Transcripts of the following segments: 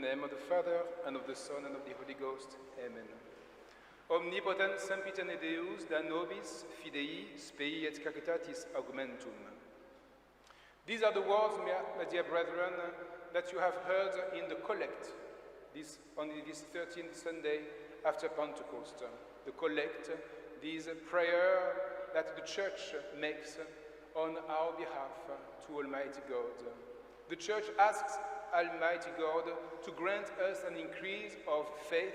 name of the Father, and of the Son, and of the Holy Ghost. Amen. Omnipotent sempiterne Deus, da nobis fidei spei et caritatis augmentum. These are the words, my dear brethren, that you have heard in the collect on this 13th Sunday after Pentecost. The collect, this prayer that the Church makes on our behalf to Almighty God. The Church asks Almighty God to grant us an increase of faith,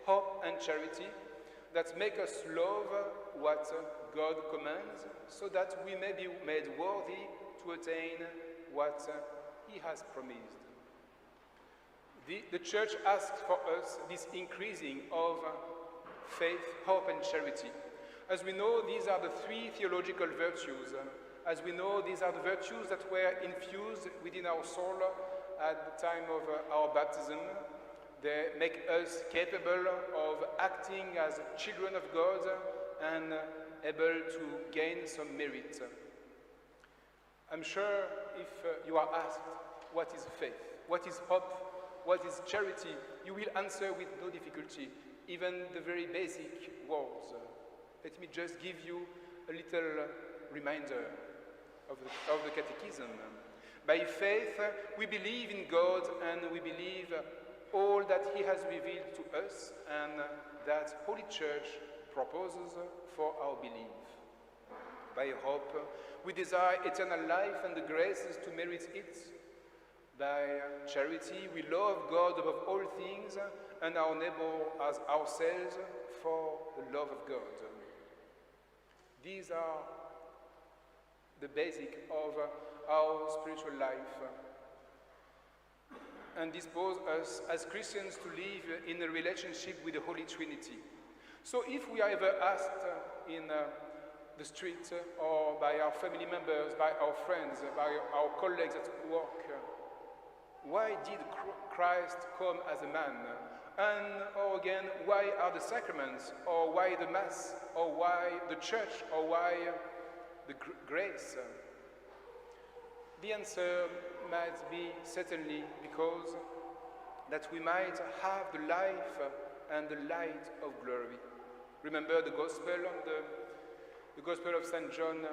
hope, and charity that make us love what God commands, so that we may be made worthy to attain what He has promised. The Church asks for us this increasing of faith, hope, and charity. As we know, these are the three theological virtues. As we know, these are the virtues that were infused within our soul at the time of our baptism. They make us capable of acting as children of God and able to gain some merit. I'm sure if you are asked, what is faith? What is hope? What is charity? You will answer with no difficulty, even the very basic words. Let me just give you a little reminder of the Catechism. By faith, we believe in God and we believe all that He has revealed to us and that Holy Church proposes for our belief. By hope, we desire eternal life and the graces to merit it. By charity, we love God above all things and our neighbor as ourselves for the love of God. These are the basic of our spiritual life and dispose us as Christians to live in a relationship with the Holy Trinity. So if we are ever asked in the street or by our family members, by our friends, by our colleagues at work, why did Christ come as a man? And, or again, why are the sacraments? Or why the Mass? Or why the Church? Or why the grace? The answer might be certainly because that we might have the life and the light of glory. Remember the Gospel of St. John,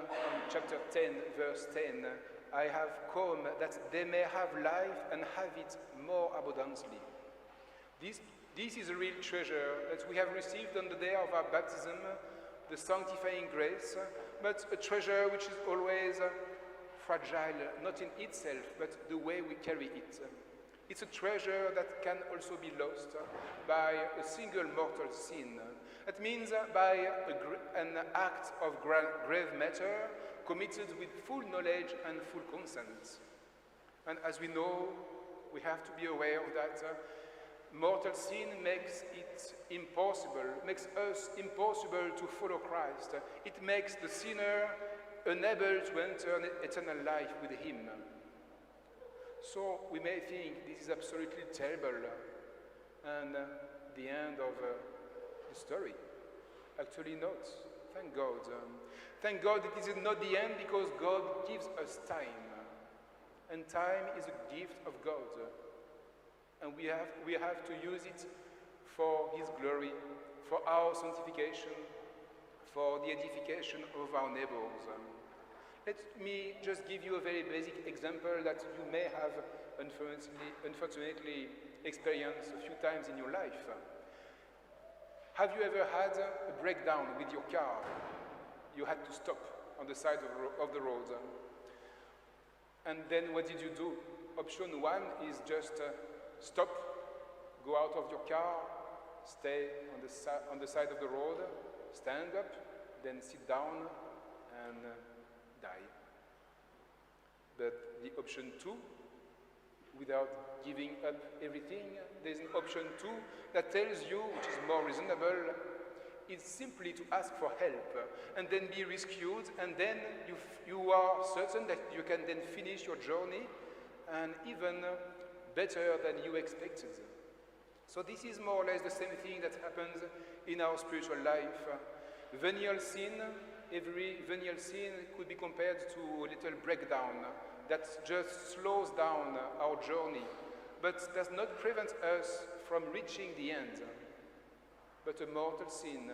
chapter 10, verse 10. I have come that they may have life and have it more abundantly. This is a real treasure that we have received on the day of our baptism, the sanctifying grace, but a treasure which is always fragile, not in itself, but the way we carry it. It's a treasure that can also be lost by a single mortal sin. That means by an act of grave matter committed with full knowledge and full consent. And as we know, we have to be aware of that. Mortal sin makes it impossible, makes us impossible to follow Christ. It makes the sinner unable to enter eternal life with Him. So we may think this is absolutely terrible and the end of the story. Actually not. Thank God. Thank God it is not the end, because God gives us time. And time is a gift of God. And we have to use it for His glory, for our sanctification, for the edification of our neighbors. Let me just give you a very basic example that you may have unfortunately experienced a few times in your life. Have you ever had a breakdown with your car? You had to stop on the side of the road. And then what did you do? Option one is just stop, go out of your car, stay on the side of the road, stand up, then sit down and die. But the option two, without giving up everything, there's an option two that tells you, which is more reasonable, is simply to ask for help and then be rescued, and then you are certain that you can then finish your journey and even better than you expected. So this is more or less the same thing that happens in our spiritual life. Venial sin, every venial sin could be compared to a little breakdown that just slows down our journey, but does not prevent us from reaching the end. But a mortal sin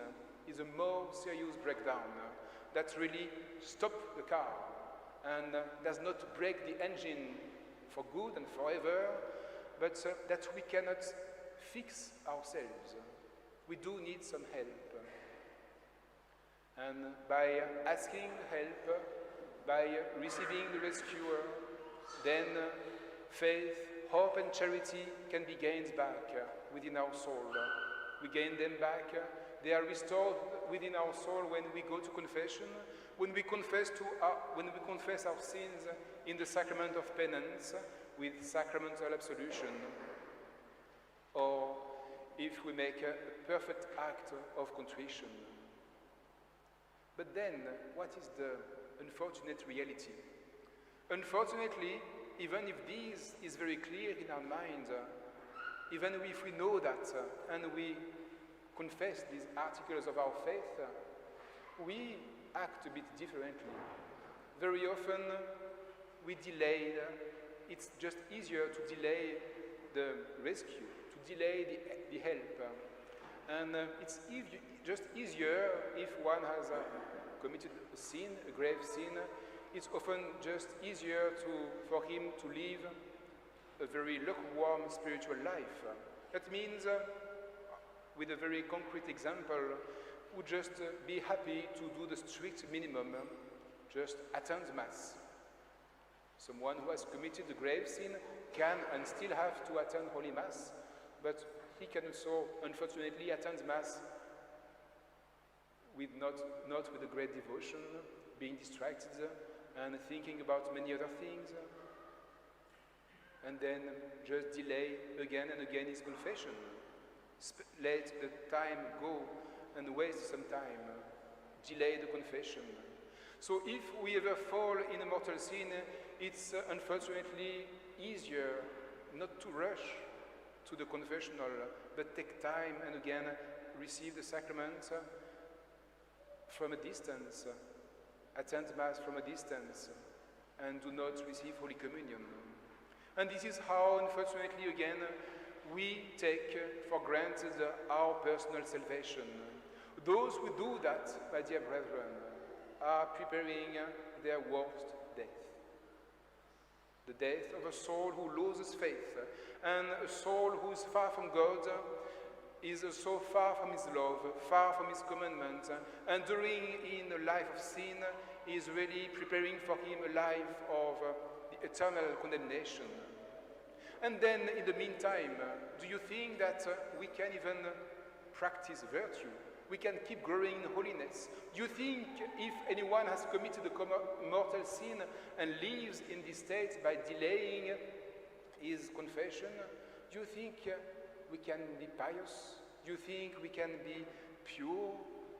is a more serious breakdown that really stops the car and does not break the engine for good and forever, but that we cannot fix ourselves. We do need some help. And by asking help, by receiving the rescuer, then faith, hope and charity can be gained back within our soul. We gain them back. They are restored within our soul when we go to confession, when we confess our sins in the Sacrament of Penance with sacramental absolution, or if we make a perfect act of contrition. But then, what is the unfortunate reality? Unfortunately, even if this is very clear in our mind, even if we know that and we confess these articles of our faith, we act a bit differently. Very often we delay. It's just easier to delay the rescue, to delay the help. And it's just easier if one has committed a sin, a grave sin. It's often just easier for him to live a very lukewarm spiritual life. That means, with a very concrete example, would just be happy to do the strict minimum, just attend Mass. Someone who has committed a grave sin can and still have to attend Holy Mass, but he can also, unfortunately, attend Mass with not with a great devotion, being distracted and thinking about many other things, and then just delay again and again his confession. Let the time go and waste some time, delay the confession. So if we ever fall in a mortal sin, it's unfortunately easier not to rush to the confessional, but take time and again receive the sacrament from a distance, attend Mass from a distance, and do not receive Holy Communion. And this is how, unfortunately, again, we take for granted our personal salvation. Those who do that, my dear brethren, are preparing their worst death. The death of a soul who loses faith, and a soul who is far from God, is so far from his love, far from his commandment, and during in a life of sin, is really preparing for him a life of the eternal condemnation. And then, in the meantime, do you think that we can even practice virtue? We can keep growing in holiness? Do you think if anyone has committed a mortal sin and lives in this state by delaying his confession, do you think we can be pious? Do you think we can be pure?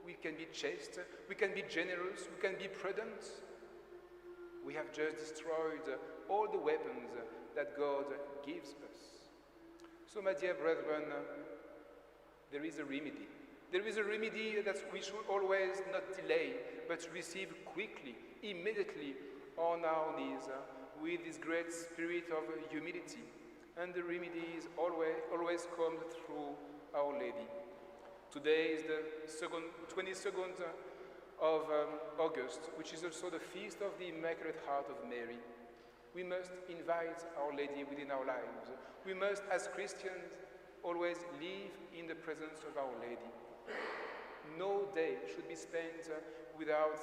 We can be chaste? We can be generous? We can be prudent? We have just destroyed all the weapons that God gives us. So, my dear brethren, there is a remedy. There is a remedy that we should always not delay, but receive quickly, immediately, on our knees, with this great spirit of humility. And the remedy is always comes through Our Lady. Today is the 22nd of August, which is also the feast of the Immaculate Heart of Mary. We must invite Our Lady within our lives. We must, as Christians, always live in the presence of Our Lady. No day should be spent without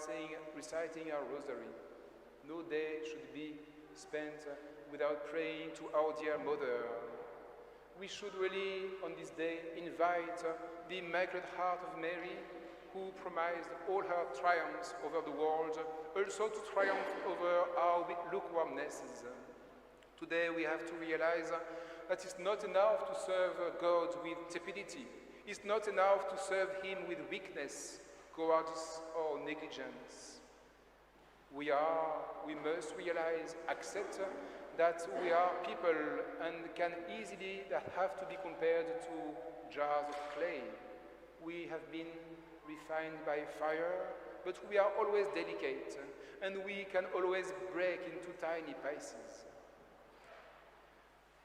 reciting our Rosary. No day should be spent without praying to our dear Mother. We should really, on this day, invite the Immaculate Heart of Mary, who promised all her triumphs over the world, also to triumph over our lukewarmnesses. Today we have to realize that it's not enough to serve God with tepidity. It's not enough to serve Him with weakness, cowardice, or negligence. We must realize, accept that we are people and can easily have to be compared to jars of clay. We have been refined by fire, but we are always delicate, and we can always break into tiny pieces.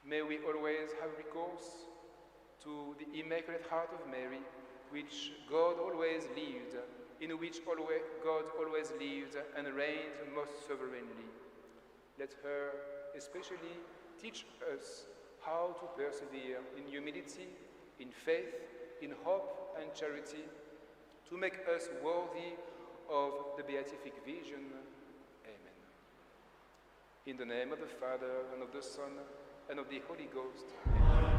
May we always have recourse to the Immaculate Heart of Mary, which God always lived, in which God always lived and reigned most sovereignly. Let her especially teach us how to persevere in humility, in faith, in hope and charity, to make us worthy of the beatific vision. Amen. In the name of the Father, and of the Son, and of the Holy Ghost. Amen.